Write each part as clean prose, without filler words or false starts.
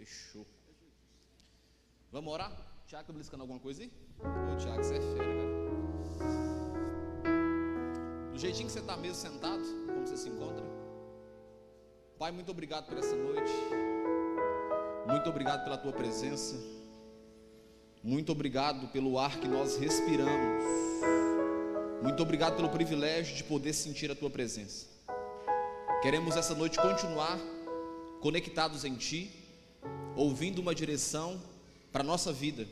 Fechou. Vamos orar? Tiago, tá beliscando alguma coisa aí? Ô Tiago, você é fera, cara. Do jeitinho que você está mesmo sentado, como você se encontra. Pai, muito obrigado por essa noite. Muito obrigado pela tua presença. Muito obrigado pelo ar que nós respiramos. Muito obrigado pelo privilégio de poder sentir a tua presença. Queremos essa noite continuar conectados em ti, ouvindo uma direção para a nossa vida.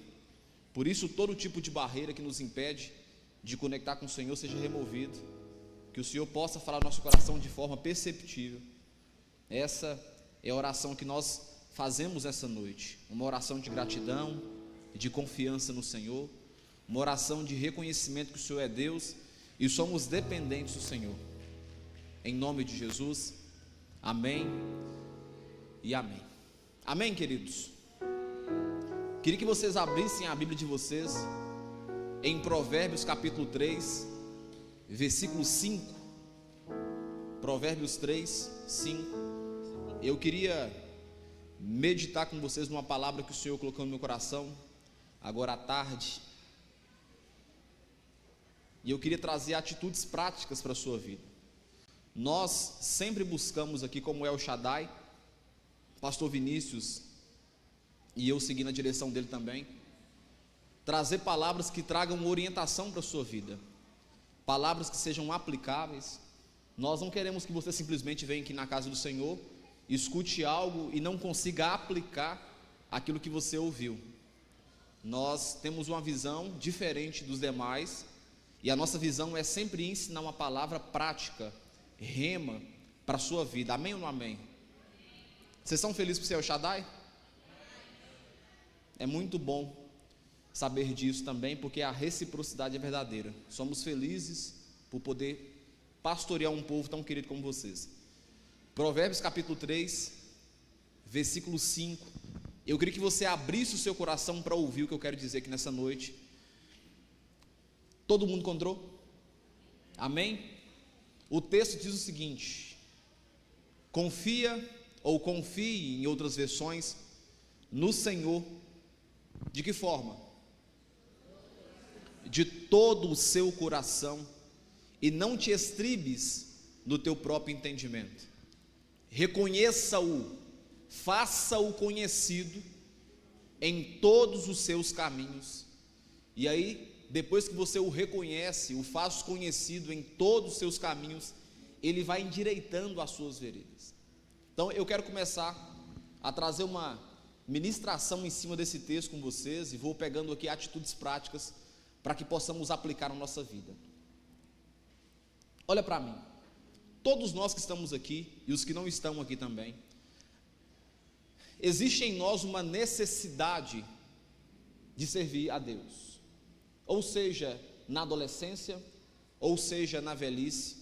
Por isso, todo tipo de barreira que nos impede de conectar com o Senhor seja removido. Que o Senhor possa falar no nosso coração de forma perceptível. Essa é a oração que nós fazemos essa noite. Uma oração de gratidão, de confiança no Senhor. Uma oração de reconhecimento que o Senhor é Deus e somos dependentes do Senhor. Em nome de Jesus, amém e amém. Amém, queridos? Queria que vocês abrissem a Bíblia de vocês em Provérbios capítulo 3, versículo 5. Provérbios 3, 5. Eu queria meditar com vocês numa palavra que o Senhor colocou no meu coração agora à tarde. E eu queria trazer atitudes práticas para a sua vida. Nós sempre buscamos aqui, como El Shaddai, pastor Vinícius e eu seguindo a direção dele também, trazer palavras que tragam orientação para a sua vida, palavras que sejam aplicáveis. Nós não queremos que você simplesmente venha aqui na casa do Senhor, escute algo e não consiga aplicar aquilo que você ouviu. Nós temos uma visão diferente dos demais, e a nossa visão é sempre ensinar uma palavra prática, rema, para a sua vida. Amém ou não amém? Vocês são felizes por ser El Shaddai? É muito bom saber disso também, porque a reciprocidade é verdadeira. Somos felizes por poder pastorear um povo tão querido como vocês. Provérbios capítulo 3, versículo 5. Eu queria que você abrisse o seu coração para ouvir o que eu quero dizer aqui nessa noite. Todo mundo encontrou? Amém? O texto diz o seguinte: confia, ou confie em outras versões, no Senhor. De que forma? De todo o seu coração, e não te estribes no teu próprio entendimento. Reconheça-o, faça-o conhecido em todos os seus caminhos. E aí, depois que você o reconhece, o faz conhecido em todos os seus caminhos, ele vai endireitando as suas veredas. Então eu quero começar a trazer uma ministração em cima desse texto com vocês, e vou pegando aqui atitudes práticas para que possamos aplicar na nossa vida. Olha para mim, todos nós que estamos aqui e os que não estão aqui também, existe em nós uma necessidade de servir a Deus, ou seja, na adolescência, ou seja, na velhice.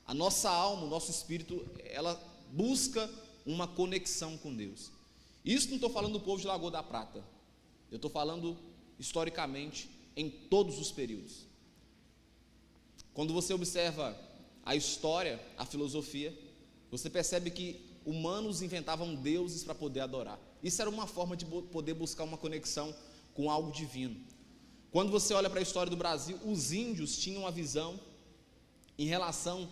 A nossa alma, o nosso espírito, ela busca uma conexão com Deus. Isso não estou falando do povo de Lagoa da Prata, eu estou falando historicamente em todos os períodos. Quando você observa a história, a filosofia, você percebe que humanos inventavam deuses para poder adorar. Isso era uma forma de poder buscar uma conexão com algo divino. Quando você olha para a história do Brasil, os índios tinham uma visão em relação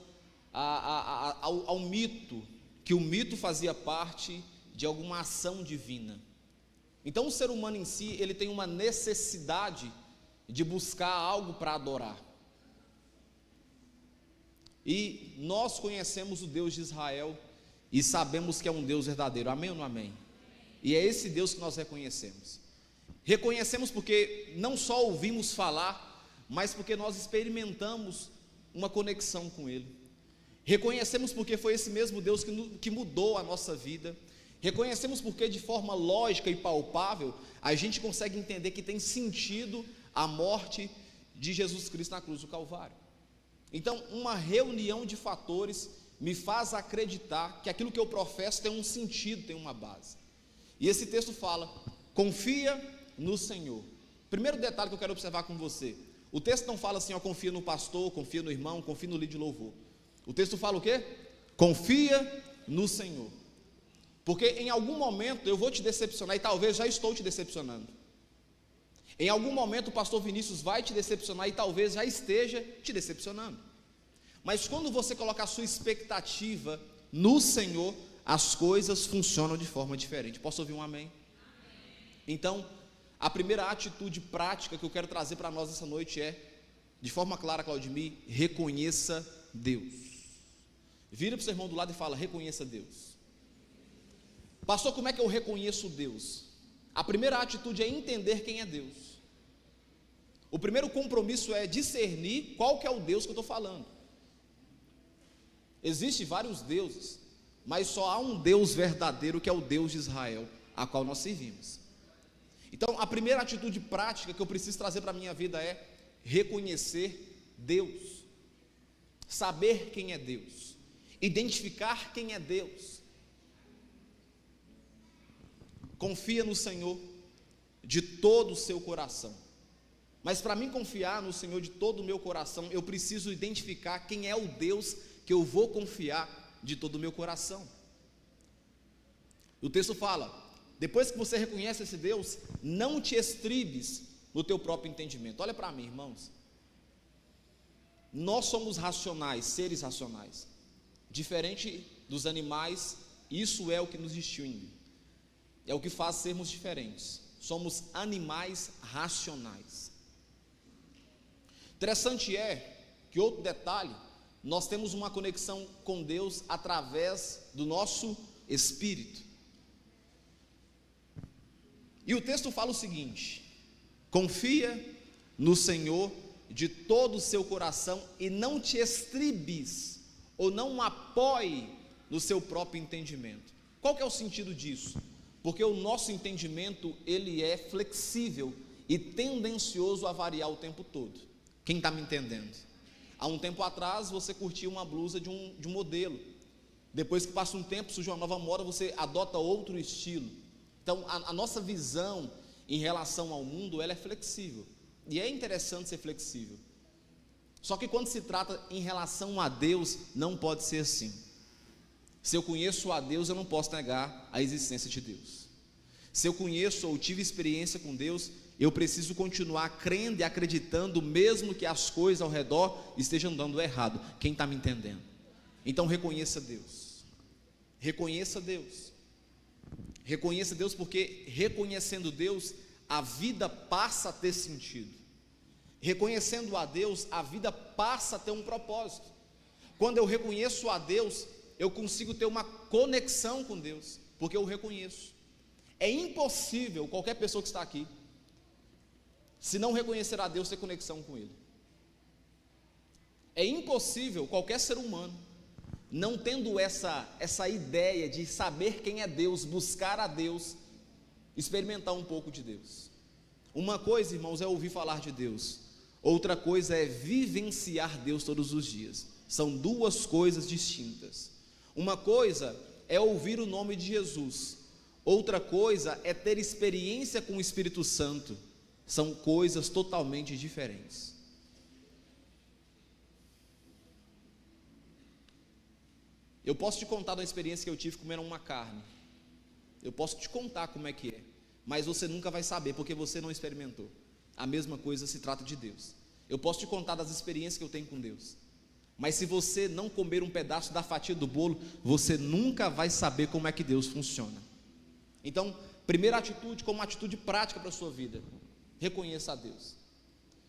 ao mito, que o mito fazia parte de alguma ação divina. Então o ser humano em si, ele tem uma necessidade de buscar algo para adorar. E nós conhecemos o Deus de Israel e sabemos que é um Deus verdadeiro. Amém ou não amém? E é esse Deus que nós reconhecemos. Reconhecemos porque não só ouvimos falar, mas porque nós experimentamos uma conexão com Ele. Reconhecemos porque foi esse mesmo Deus que mudou a nossa vida. Reconhecemos porque de forma lógica e palpável a gente consegue entender que tem sentido a morte de Jesus Cristo na cruz do Calvário. Então, uma reunião de fatores me faz acreditar que aquilo que eu professo tem um sentido, tem uma base. E esse texto fala: confia no Senhor. Primeiro detalhe que eu quero observar com você: o texto não fala assim, ó, confia no pastor, confia no irmão, confia no líder de louvor. O texto fala o quê? Confia no Senhor. Porque em algum momento eu vou te decepcionar, e talvez já estou te decepcionando. Em algum momento o pastor Vinícius vai te decepcionar, e talvez já esteja te decepcionando. Mas quando você coloca a sua expectativa no Senhor, as coisas funcionam de forma diferente. Posso ouvir um amém? Então, a primeira atitude prática que eu quero trazer para nós essa noite é, de forma clara, Claudemir, reconheça Deus. Vira para o seu irmão do lado e fala: reconheça Deus. Pastor, como é que eu reconheço Deus? A primeira atitude é entender quem é Deus. O primeiro compromisso é discernir qual que é o Deus que eu estou falando. Existem vários deuses, mas só há um Deus verdadeiro, que é o Deus de Israel, a qual nós servimos. Então, a primeira atitude prática que eu preciso trazer para a minha vida é reconhecer Deus, saber quem é Deus, identificar quem é Deus. Confia no Senhor de todo o seu coração. Mas para mim confiar no Senhor de todo o meu coração, eu preciso identificar quem é o Deus que eu vou confiar de todo o meu coração. O texto fala: depois que você reconhece esse Deus, não te estribes no teu próprio entendimento. Olha para mim, irmãos. Nós somos racionais, seres racionais. Diferente dos animais, isso é o que nos distingue. É o que faz sermos diferentes. Somos animais racionais. Interessante é que, outro detalhe, nós temos uma conexão com Deus através do nosso espírito. E o texto fala o seguinte: confia no Senhor de todo o seu coração e não te estribes, ou não apoie no seu próprio entendimento. Qual que é o sentido disso? Porque o nosso entendimento, ele é flexível e tendencioso a variar o tempo todo. Quem está me entendendo? Há um tempo atrás você curtia uma blusa de um modelo, depois que passa um tempo, surge uma nova moda, você adota outro estilo. Então a nossa visão em relação ao mundo, ela é flexível, e é interessante ser flexível. Só que quando se trata em relação a Deus, não pode ser assim. Se eu conheço a Deus, eu não posso negar a existência de Deus. Se eu conheço ou tive experiência com Deus, eu preciso continuar crendo e acreditando, mesmo que as coisas ao redor estejam dando errado. Quem está me entendendo? Então reconheça Deus. Reconheça Deus. Reconheça Deus, porque reconhecendo Deus, a vida passa a ter sentido. Reconhecendo a Deus, a vida passa a ter um propósito. Quando eu reconheço a Deus, eu consigo ter uma conexão com Deus, porque eu o reconheço. É impossível qualquer pessoa que está aqui, se não reconhecer a Deus, ter conexão com Ele. É impossível qualquer ser humano, não tendo essa ideia de saber quem é Deus, buscar a Deus, experimentar um pouco de Deus. Uma coisa, irmãos, é ouvir falar de Deus, outra coisa é vivenciar Deus todos os dias. São duas coisas distintas. Uma coisa é ouvir o nome de Jesus, outra coisa é ter experiência com o Espírito Santo. São coisas totalmente diferentes. Eu posso te contar da experiência que eu tive comendo uma carne, eu posso te contar como é que é, mas você nunca vai saber, porque você não experimentou. A mesma coisa se trata de Deus. Eu posso te contar das experiências que eu tenho com Deus, mas se você não comer um pedaço da fatia do bolo, você nunca vai saber como é que Deus funciona. Então, primeira atitude, como atitude prática para a sua vida: reconheça a Deus,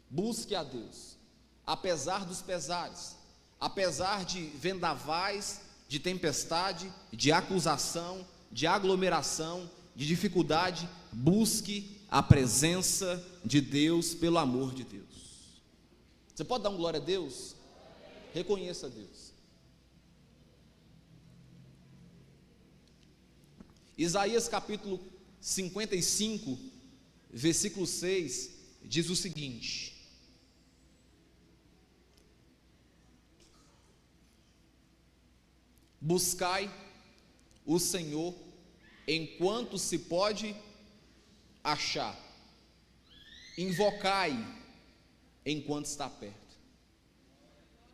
busque a Deus, apesar dos pesares, apesar de vendavais, de tempestade, de acusação, de aglomeração, de dificuldade, busque a presença de Deus, pelo amor de Deus. Você pode dar um glória a Deus? Reconheça a Deus. Isaías capítulo 55, versículo 6, diz o seguinte: buscai o Senhor enquanto se pode achar, invocai enquanto está perto.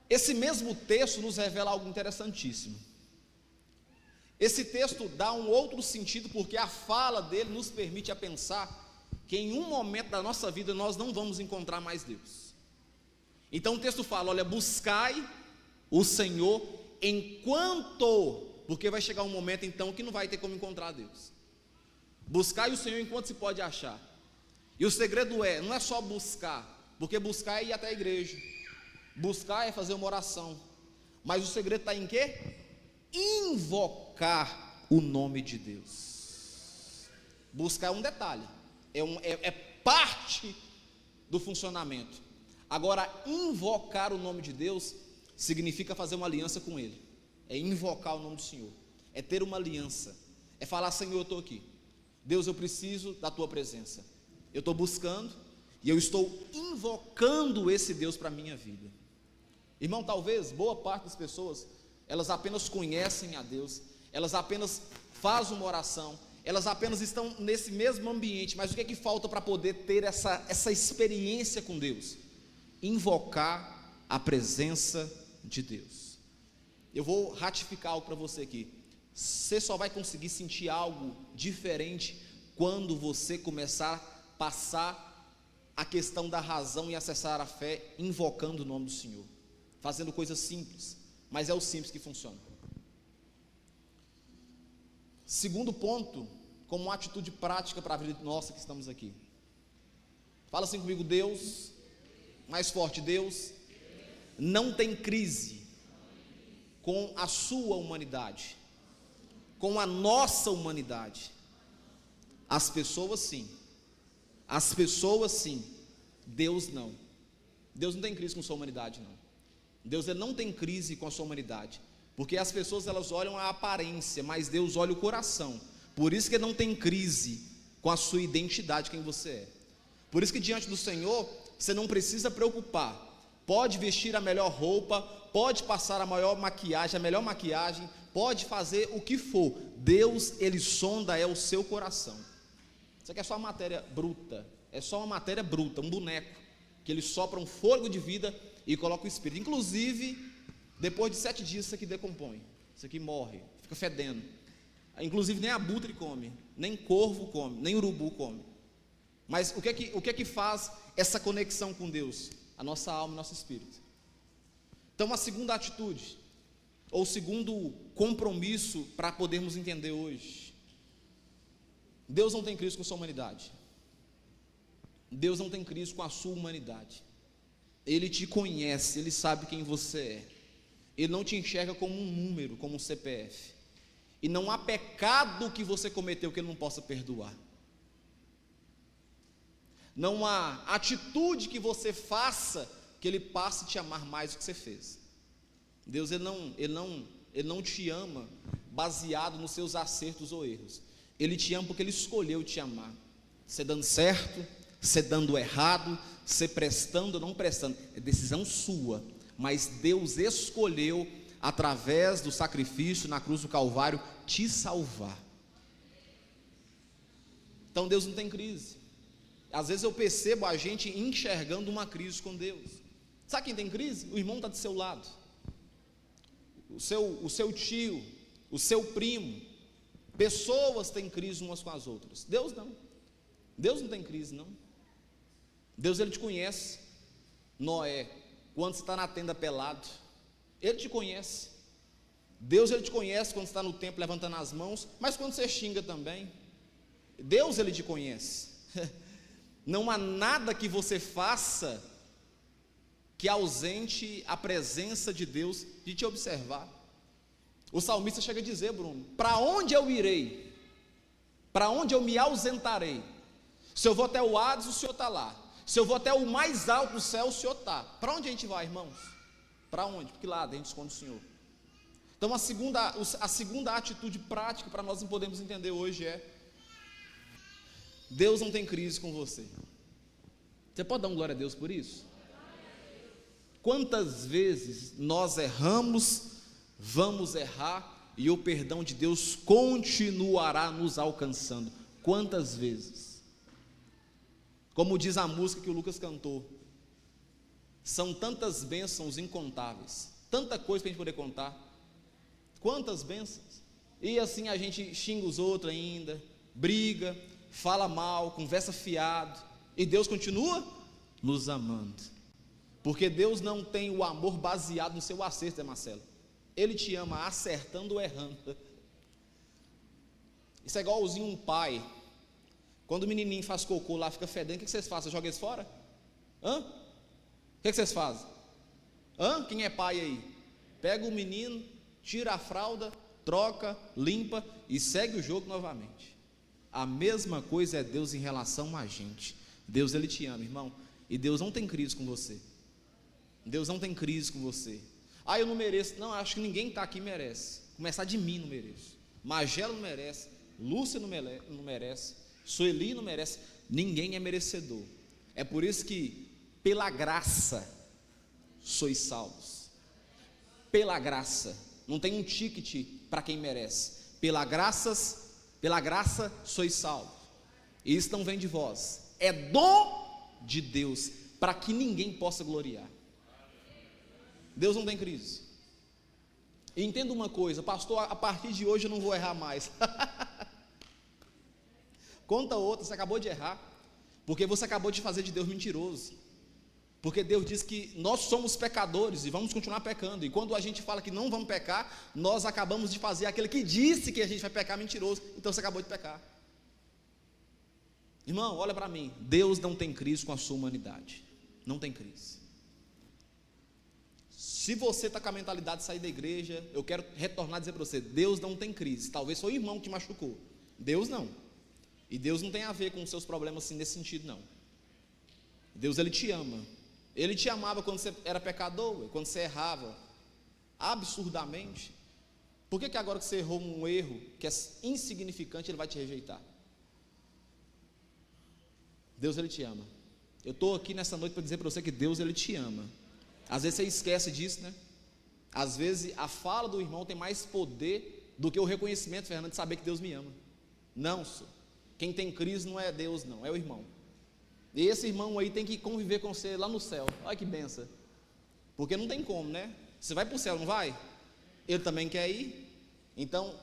Esse mesmo texto nos revela algo interessantíssimo. Esse texto dá um outro sentido, porque a fala dele nos permite a pensar que em um momento da nossa vida nós não vamos encontrar mais Deus. Então o texto fala, olha, buscai o Senhor enquanto, porque vai chegar um momento então que não vai ter como encontrar Deus. Buscai o Senhor enquanto se pode achar. E o segredo não é só buscar, porque buscar é ir até a igreja, buscar é fazer uma oração, mas o segredo está em quê? Invocar o nome de Deus. Buscar é um detalhe, é parte do funcionamento. Agora, invocar o nome de Deus significa fazer uma aliança com Ele, é invocar o nome do Senhor, é ter uma aliança, é falar, Senhor, eu estou aqui, Deus, eu preciso da Tua presença, eu estou buscando e eu estou invocando esse Deus para a minha vida. Irmão, talvez boa parte das pessoas, elas apenas conhecem a Deus, elas apenas fazem uma oração, elas apenas estão nesse mesmo ambiente, mas o que é que falta para poder ter essa experiência com Deus? Invocar a presença de Deus. Eu vou ratificar algo para você aqui. Você só vai conseguir sentir algo diferente quando você começar a passar a questão da razão e acessar a fé, invocando o nome do Senhor, fazendo coisas simples, mas é o simples que funciona. Segundo ponto, como uma atitude prática para a vida nossa que estamos aqui. Fala assim comigo, Deus, mais forte, Deus não tem crise com a sua humanidade, com a nossa humanidade. As pessoas sim, Deus não. Deus não tem crise com a sua humanidade, não. Deus ele não tem crise com a sua humanidade, porque as pessoas elas olham a aparência, mas Deus olha o coração. Por isso que ele não tem crise com a sua identidade, quem você é. Por isso que diante do Senhor, você não precisa preocupar. Pode vestir a melhor roupa, pode passar a melhor maquiagem, pode fazer o que for. Deus, ele sonda o seu coração. Isso aqui é só uma matéria bruta, um boneco, que ele sopra um fôlego de vida e coloca o espírito. Inclusive, depois de 7 dias isso aqui decompõe, isso aqui morre, fica fedendo. Inclusive nem abutre come, nem corvo come, nem urubu come. Mas o que é que faz essa conexão com Deus? A nossa alma e nosso espírito. Então a segunda atitude, ou segundo compromisso para podermos entender hoje, Deus não tem crise com a sua humanidade. Deus não tem crise com a sua humanidade. Ele te conhece, Ele sabe quem você é. Ele não te enxerga como um número, como um CPF. E não há pecado que você cometeu que Ele não possa perdoar. Não há atitude que você faça que Ele passe a te amar mais do que você fez. Deus ele não te ama baseado nos seus acertos ou erros. Ele te ama porque Ele escolheu te amar. Você dando certo, você dando errado, você prestando ou não prestando, é decisão sua. Mas Deus escolheu, através do sacrifício na cruz do Calvário, te salvar. Então Deus não tem crise. Às vezes eu percebo a gente enxergando uma crise com Deus. Sabe quem tem crise? O irmão está do seu lado, o seu tio, o seu primo. Pessoas têm crise umas com as outras. Deus não. Deus não tem crise, não. Deus ele te conhece. Noé, quando você está na tenda pelado, Ele te conhece. Deus ele te conhece quando você está no templo levantando as mãos, mas quando você xinga também. Deus ele te conhece. Não há nada que você faça que ausente a presença de Deus de te observar. O salmista chega a dizer, Bruno, para onde eu irei? Para onde eu me ausentarei? Se eu vou até o Hades, o Senhor está lá. Se eu vou até o mais alto do céu, o Senhor está. Para onde a gente vai, irmãos? Para onde? Porque lá a gente esconde o Senhor. Então a segunda atitude prática para nós podermos entender hoje é: Deus não tem crise com você. Você pode dar um glória a Deus por isso? Quantas vezes nós erramos, vamos errar, e o perdão de Deus continuará nos alcançando? Quantas vezes? Como diz a música que o Lucas cantou, são tantas bênçãos incontáveis, tanta coisa para a gente poder contar. Quantas bênçãos? E assim a gente xinga os outros ainda, briga, fala mal, conversa fiado, e Deus continua nos amando, porque Deus não tem o amor baseado no seu acerto, Marcelo. Ele te ama acertando ou errando. Isso é igualzinho um pai, quando o menininho faz cocô lá, fica fedendo, o que vocês fazem? Vocês jogam eles fora? O que vocês fazem? Quem é pai aí? Pega o menino, tira a fralda, troca, limpa e segue o jogo novamente. A mesma coisa é Deus em relação a gente. Deus, Ele te ama, irmão, e Deus não tem crise com você. Deus não tem crise com você. Eu não mereço. Não, acho que ninguém está aqui merece. Começar de mim, não mereço. Magela não merece, Lúcia não merece, Sueli não merece. Ninguém é merecedor. É por isso que pela graça sois salvos. Pela graça. Não tem um ticket para quem merece. Pela graça sois salvos. E isso não vem de vós, é dom de Deus, para que ninguém possa gloriar. Deus não tem crise. E entenda uma coisa, pastor, a partir de hoje eu não vou errar mais. Conta outra, você acabou de errar, porque você acabou de fazer de Deus mentiroso. Porque Deus diz que nós somos pecadores e vamos continuar pecando, e quando a gente fala que não vamos pecar, nós acabamos de fazer aquele que disse que a gente vai pecar mentiroso. Então você acabou de pecar. Irmão, olha para mim, Deus não tem crise com a sua humanidade. Não tem crise. Se você está com a mentalidade de sair da igreja, eu quero retornar e dizer para você, Deus não tem crise. Talvez foi o irmão que te machucou, Deus não. E Deus não tem a ver com os seus problemas assim, nesse sentido não. Deus, Ele te ama. Ele te amava quando você era pecador, quando você errava absurdamente. Por que agora que você errou um erro que é insignificante, Ele vai te rejeitar? Deus, Ele te ama. Eu estou aqui nessa noite para dizer para você que Deus, Ele te ama. Às vezes você esquece disso, né? Às vezes a fala do irmão tem mais poder do que o reconhecimento, Fernando, de saber que Deus me ama. Não, senhor. Quem tem crise não é Deus não, é o irmão. E esse irmão aí tem que conviver com você lá no céu. Olha que benção. Porque não tem como, né? Você vai para o céu, não vai? Ele também quer ir. Então,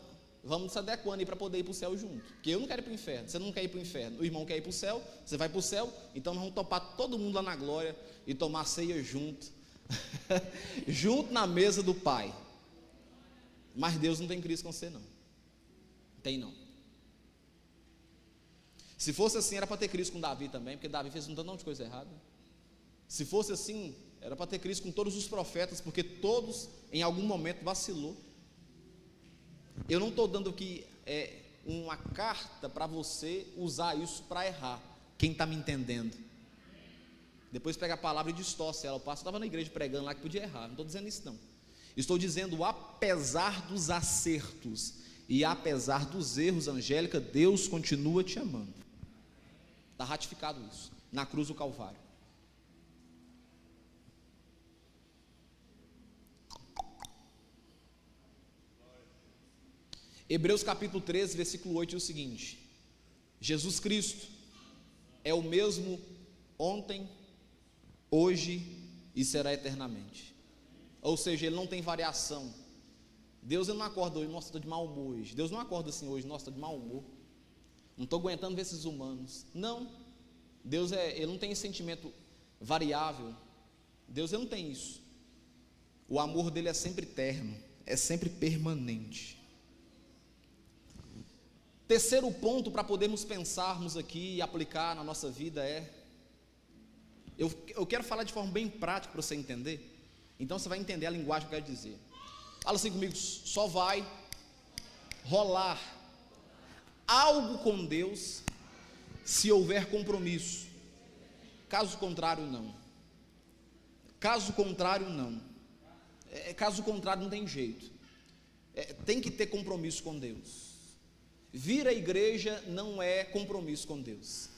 vamos se adequando aí para poder ir para o céu junto. Porque eu não quero ir para o inferno, você não quer ir para o inferno. O irmão quer ir para o céu, você vai para o céu. Então nós vamos topar todo mundo lá na glória e tomar ceia junto. Junto na mesa do Pai. Mas Deus não tem crise com você não. Tem não. Se fosse assim, era para ter crise com Davi também, porque Davi fez um tanto de coisa errada. Se fosse assim, era para ter crise com todos os profetas, porque todos em algum momento vacilou. Eu não estou dando aqui uma carta para você usar isso para errar. Quem está me entendendo? Depois pega a palavra e distorce ela. O pastor estava na igreja pregando lá que podia errar. Não estou dizendo isso não. Estou dizendo, apesar dos acertos e apesar dos erros, Angélica, Deus continua te amando. Está ratificado isso na cruz do Calvário. Hebreus capítulo 13, versículo 8 diz o seguinte: Jesus Cristo é o mesmo ontem, hoje e será eternamente. Ou seja, Ele não tem variação. Deus, Ele não acorda hoje, nossa, estou de mau humor hoje. Deus não acorda assim hoje, nossa, estou de mau humor, não estou aguentando ver esses humanos. Não, Deus Ele não tem esse sentimento variável. Deus, Ele não tem isso. O amor dele é sempre eterno, é sempre permanente. Terceiro ponto para podermos pensarmos aqui e aplicar na nossa vida eu quero falar de forma bem prática para você entender. Então você vai entender a linguagem que eu quero dizer. Fala assim comigo: só vai rolar algo com Deus se houver compromisso. Caso contrário, não. Caso contrário, não. Caso contrário, não tem jeito. Tem que ter compromisso com Deus. Vir à igreja não é compromisso com Deus.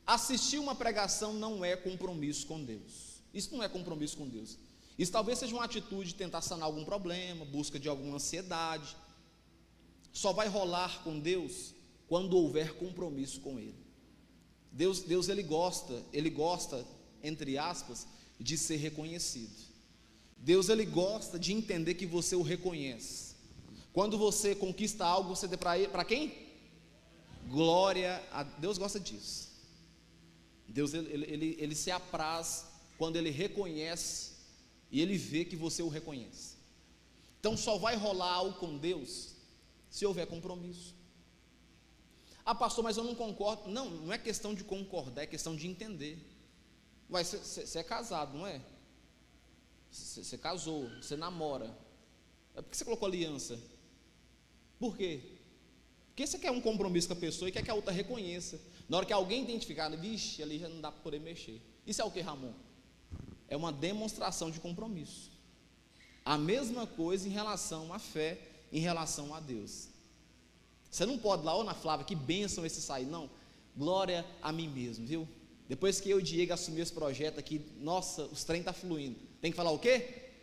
Assistir uma pregação não é compromisso com Deus. Isso não é compromisso com Deus. Isso talvez seja uma atitude de tentar sanar algum problema, busca de alguma ansiedade. Só vai rolar com Deus quando houver compromisso com Ele. Deus ele gosta, entre aspas, de ser reconhecido. Deus ele gosta de entender que você o reconhece. Quando você conquista algo, você dê para quem? Glória a Deus. Gosta disso. Deus ele se apraz quando ele reconhece e ele vê que você o reconhece. Então só vai rolar algo com Deus se houver compromisso. Ah, pastor, mas eu não concordo. Não é questão de concordar, é questão de entender. Você é casado, não é? Você casou, você namora. Por que você colocou aliança? Por quê? Porque você quer um compromisso com a pessoa e quer que a outra reconheça. Na hora que alguém identificar, vixe, ali já não dá para poder mexer. Isso é o que, Ramon? É uma demonstração de compromisso. A mesma coisa em relação à fé, em relação a Deus. Você não pode lá, Ana Flávia, que bênção esse sair. Não, glória a mim mesmo, viu? Depois que eu e o Diego assumir esse projeto aqui, nossa, os trem está fluindo. Tem que falar o quê?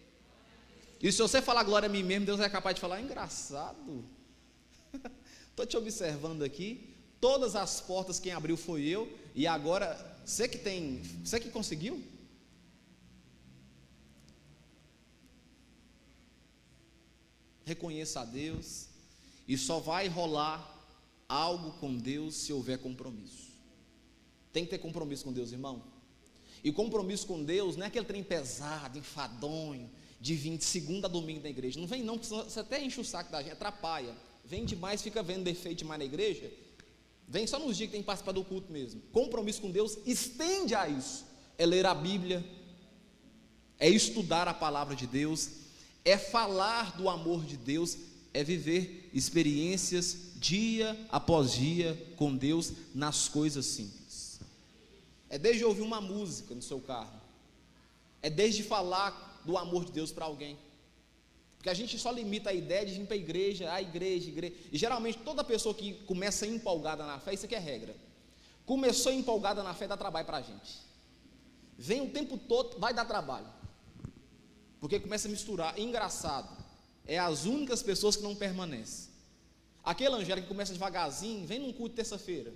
E se você falar glória a mim mesmo, Deus é capaz de falar, engraçado. Estou te observando aqui, todas as portas quem abriu foi eu, e agora, você que conseguiu? Reconheça a Deus, e só vai rolar algo com Deus se houver compromisso. Tem que ter compromisso com Deus, irmão. E compromisso com Deus não é aquele trem pesado, enfadonho, de vir de segunda a domingo na igreja. Não vem não, porque você até enche o saco da gente, atrapalha. Vem demais, fica vendo defeito demais na igreja. Vem só nos dias que tem que participar do culto mesmo. Compromisso com Deus estende a isso. É ler a Bíblia, é estudar a palavra de Deus, é falar do amor de Deus, é viver experiências dia após dia com Deus nas coisas simples. É desde ouvir uma música no seu carro, é desde falar do amor de Deus para alguém. Porque a gente só limita a ideia de vir para a igreja, igreja. E geralmente toda pessoa que começa empolgada na fé, isso aqui é regra. Começou empolgada na fé, dá trabalho para a gente. Vem o tempo todo, vai dar trabalho. Porque começa a misturar. Engraçado, é as únicas pessoas que não permanecem. Aquele Angélica que começa devagarzinho, vem num culto de terça-feira,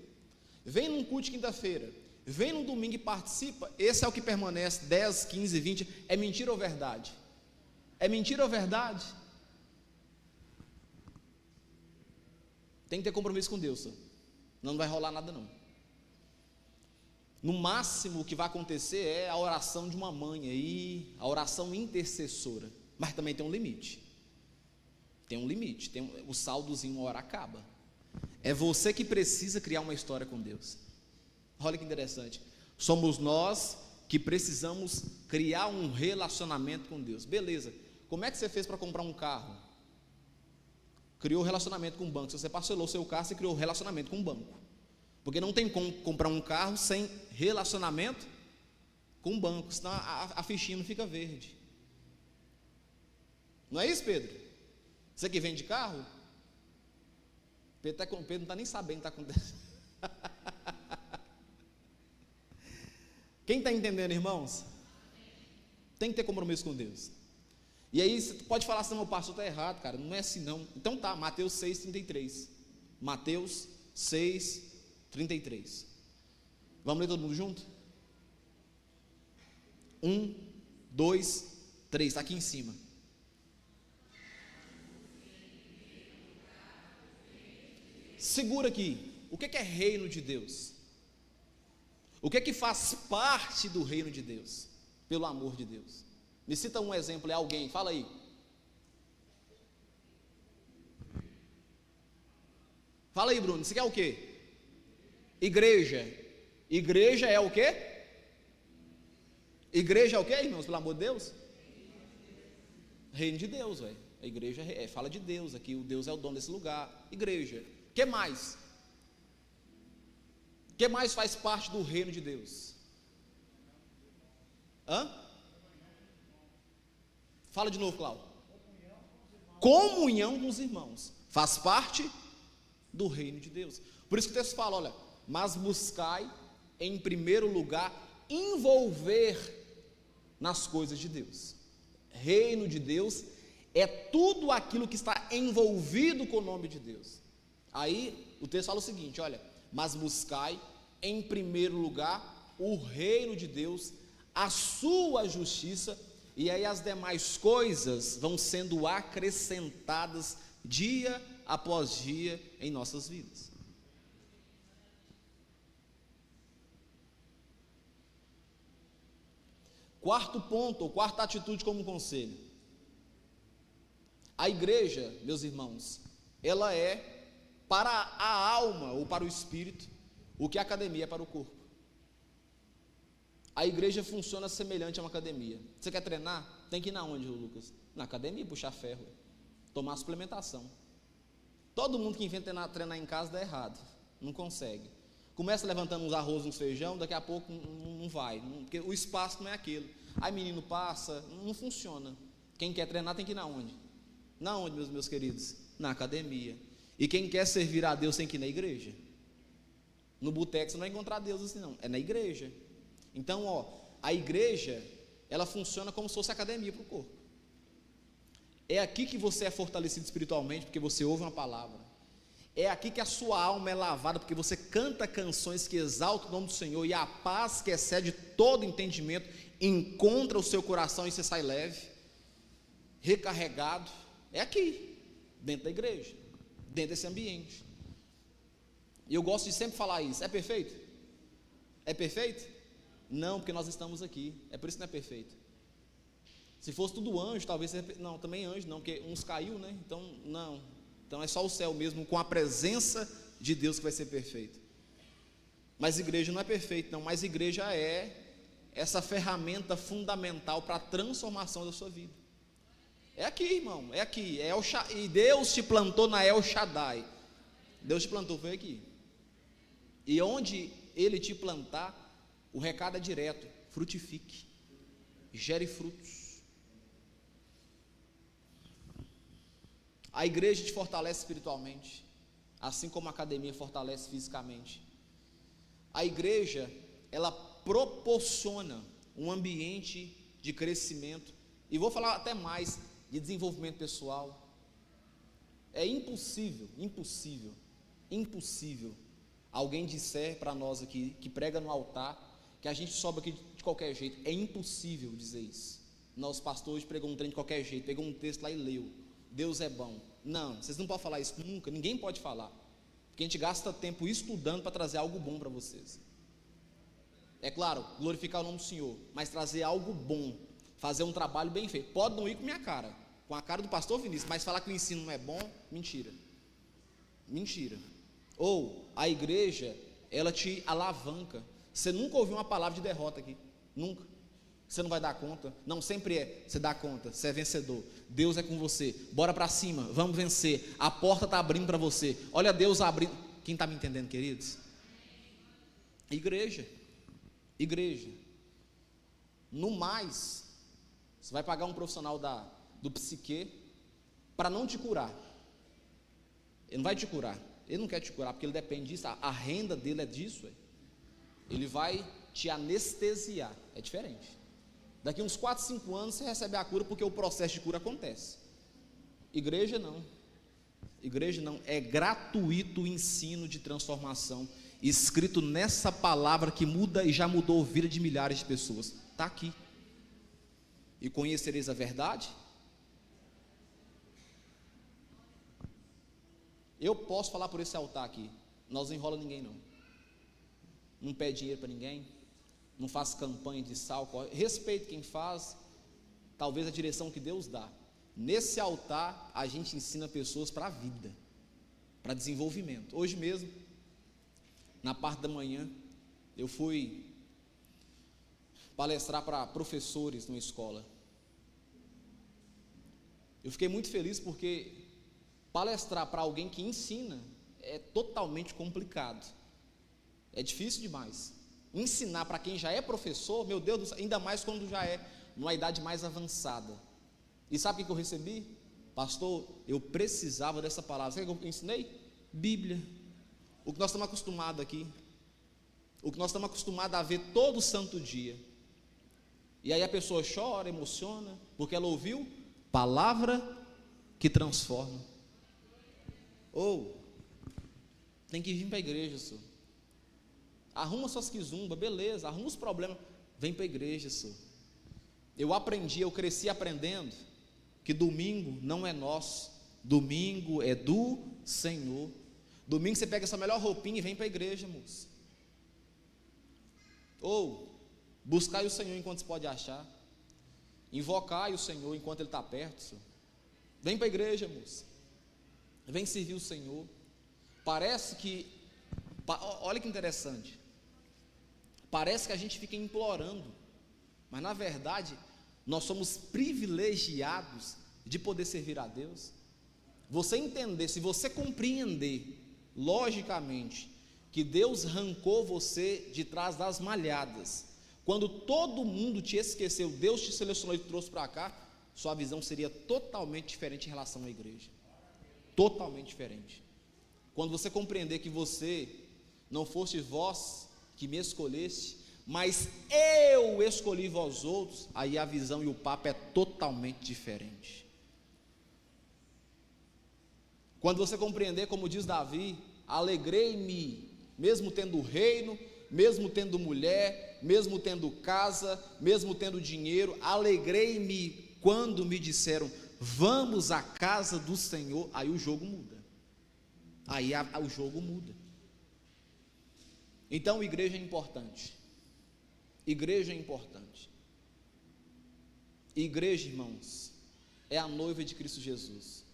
vem num culto de quinta-feira, vem num domingo e participa, esse é o que permanece 10, 15, 20, é mentira ou verdade? É mentira ou verdade? Tem que ter compromisso com Deus, não vai rolar nada não. No máximo o que vai acontecer é a oração de uma mãe aí, a oração intercessora, mas também tem um limite. Tem um limite, o saldozinho uma hora acaba. É você que precisa criar uma história com Deus. Olha que interessante, somos nós que precisamos criar um relacionamento com Deus. Beleza, como é que você fez para comprar um carro? Criou relacionamento com o banco. Se você parcelou o seu carro, você criou relacionamento com o banco. Porque não tem como comprar um carro sem relacionamento com o banco, senão a fichinha não fica verde. Não é isso, Pedro? Você que vende carro? Pedro não está nem sabendo o que está acontecendo. Quem está entendendo, irmãos? Tem que ter compromisso com Deus. E aí você pode falar assim, meu pastor está errado, cara, não é assim não. Então tá, Mateus 6,33. Mateus 6,33. Vamos ler todo mundo junto? 1, 2, 3, está aqui em cima. Segura aqui, o que é reino de Deus? O que é que faz parte do reino de Deus? Pelo amor de Deus. Me cita um exemplo, é alguém, fala aí. Fala aí, Bruno, você quer o quê? Igreja. Igreja é o quê? Igreja é o quê, irmãos, pelo amor de Deus? Reino de Deus, velho. A igreja fala de Deus aqui, o Deus é o dono desse lugar. Igreja. O que mais? O que mais faz parte do reino de Deus? Fala de novo, Cláudio. Comunhão com os irmãos. Faz parte do reino de Deus. Por isso que o texto fala, olha, mas buscai em primeiro lugar envolver nas coisas de Deus. Reino de Deus é tudo aquilo que está envolvido com o nome de Deus. Aí o texto fala o seguinte, olha, mas buscai em primeiro lugar o reino de Deus, a sua justiça, e aí as demais coisas vão sendo acrescentadas dia após dia em nossas vidas. Quarto ponto, ou quarta atitude como conselho. A igreja, meus irmãos, ela é para a alma ou para o espírito o que a academia é para o corpo. A igreja funciona semelhante a uma academia. Você quer treinar? Tem que ir na onde, Lucas? Na academia, puxar ferro, tomar suplementação. Todo mundo que inventa treinar em casa dá errado, não consegue. Começa levantando uns arroz, uns feijão, daqui a pouco não vai, porque o espaço não é aquele. Aí menino passa, não funciona. Quem quer treinar tem que ir na onde? Na onde, meus queridos? Na academia. E quem quer servir a Deus tem que ir na igreja. No boteco você não vai encontrar Deus assim não, é na igreja. Então, a igreja, ela funciona como se fosse academia para o corpo. É aqui que você é fortalecido espiritualmente, porque você ouve uma palavra. É aqui que a sua alma é lavada, porque você canta canções que exaltam o nome do Senhor, e a paz que excede todo entendimento encontra o seu coração e você sai leve, recarregado. É aqui, dentro da igreja, dentro desse ambiente. E eu gosto de sempre falar isso. É perfeito? É perfeito? Não, porque nós estamos aqui, é por isso que não é perfeito. Se fosse tudo anjo, talvez seja, não, também anjo não, porque uns caiu, né? Então não, então é só o céu mesmo, com a presença de Deus, que vai ser perfeito. Mas igreja não é perfeito não, mas igreja é essa ferramenta fundamental para a transformação da sua vida. É aqui, irmão, é aqui, e Deus te plantou na El Shaddai. Deus te plantou, foi aqui. E onde Ele te plantar, o recado é direto: frutifique, gere frutos. A igreja te fortalece espiritualmente, assim como a academia fortalece fisicamente. A igreja, ela proporciona um ambiente de crescimento, e vou falar até mais, de desenvolvimento pessoal. É impossível alguém disser para nós aqui, que prega no altar, que a gente sobe aqui de qualquer jeito. É impossível dizer isso. Nosso pastor hoje pregou um trem de qualquer jeito, pegou um texto lá e leu: Deus é bom. Não, vocês não podem falar isso nunca, ninguém pode falar, porque a gente gasta tempo estudando para trazer algo bom para vocês. É claro, glorificar o nome do Senhor, mas trazer algo bom, fazer um trabalho bem feito. Pode não ir com minha cara, com a cara do pastor Vinícius, mas falar que o ensino não é bom, mentira. Ou a igreja, ela te alavanca. Você nunca ouviu uma palavra de derrota aqui, nunca. Você não vai dar conta, não, sempre é, você dá conta, você é vencedor, Deus é com você, bora para cima, vamos vencer, a porta está abrindo para você, olha Deus abrindo. Quem está me entendendo, queridos? Igreja, no mais, você vai pagar um profissional do psique para não te curar. Ele não vai te curar, ele não quer te curar, porque ele depende disso, a renda dele é disso. Ele vai te anestesiar, é diferente. Daqui uns 4, 5 anos você recebe a cura, porque o processo de cura acontece. Igreja não, é gratuito o ensino de transformação, escrito nessa palavra que muda e já mudou a vida de milhares de pessoas, está aqui. E conhecereis a verdade. Eu posso falar por esse altar aqui, nós não enrola ninguém não pede dinheiro para ninguém, não faz campanha de sal, respeito quem faz, talvez a direção que Deus dá. Nesse altar a gente ensina pessoas para a vida, para desenvolvimento. Hoje mesmo, na parte da manhã, eu fui palestrar para professores numa escola. Eu fiquei muito feliz, porque palestrar para alguém que ensina é totalmente complicado, é difícil demais. Ensinar para quem já é professor, meu Deus do céu, ainda mais quando já é numa idade mais avançada. E sabe o que eu recebi? Pastor, eu precisava dessa palavra. Sabe o que eu ensinei? Bíblia. O que nós estamos acostumados aqui, o que nós estamos acostumados a ver todo santo dia. E aí a pessoa chora, emociona, porque ela ouviu palavra que transforma. Tem que vir para a igreja, senhor. Arruma suas quizumbas, beleza, arruma os problemas, vem para a igreja, senhor. Eu cresci aprendendo que domingo não é nosso, Domingo é do Senhor. Domingo você pega essa melhor roupinha e vem para a igreja, moço. Ou buscai o Senhor enquanto se pode achar. Invocai o Senhor enquanto Ele está perto, senhor. Vem para a igreja, moço. Vem servir o Senhor. Parece que, olha que interessante, parece que a gente fica implorando, mas na verdade nós somos privilegiados de poder servir a Deus. Você entender, se você compreender logicamente que Deus arrancou você de trás das malhadas, quando todo mundo te esqueceu, Deus te selecionou e te trouxe para cá, sua visão seria totalmente diferente em relação à igreja. Totalmente diferente. Quando você compreender que você não foste vós que me escolheste, mas eu escolhi vós outros, aí a visão e o papo é totalmente diferente. Quando você compreender, como diz Davi, alegrei-me, mesmo tendo reino, mesmo tendo mulher, mesmo tendo casa, mesmo tendo dinheiro, alegrei-me quando me disseram, vamos à casa do Senhor. Aí o jogo muda. Aí o jogo muda. Então, igreja é importante. Igreja é importante. Igreja, irmãos, é a noiva de Cristo Jesus.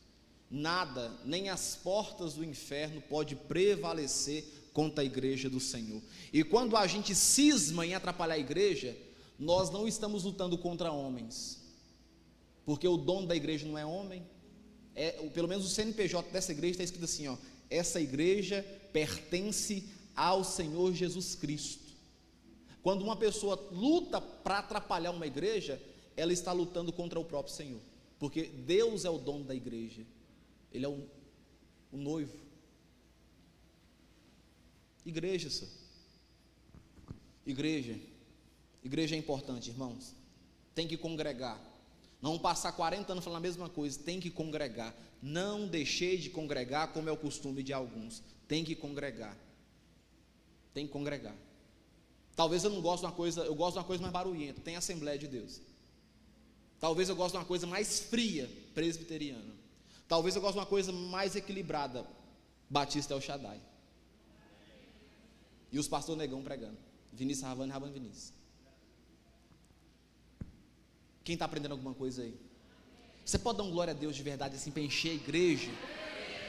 Nada, nem as portas do inferno pode prevalecer contra a igreja do Senhor. E quando a gente cisma em atrapalhar a igreja, nós não estamos lutando contra homens, porque o dono da igreja não é homem. Pelo menos o CNPJ dessa igreja está escrito assim, ó, essa igreja pertence ao Senhor Jesus Cristo. Quando uma pessoa luta para atrapalhar uma igreja, ela está lutando contra o próprio Senhor, porque Deus é o dono da igreja, Ele é o noivo. Igreja, senhor. Igreja é importante, irmãos. Tem que congregar. Não passar 40 anos falando a mesma coisa, tem que congregar. Não deixei de congregar como é o costume de alguns. Tem que congregar. Tem que congregar. Talvez eu não goste de uma coisa, eu gosto de uma coisa mais barulhenta, tem a Assembleia de Deus. Talvez eu goste de uma coisa mais fria, presbiteriana. Talvez eu goste de uma coisa mais equilibrada, Batista El Shaddai. E os pastores negão pregando, Vinícius Ravani, Ravani Vinícius. Quem está aprendendo alguma coisa aí? Você pode dar um glória a Deus de verdade assim, para encher a igreja?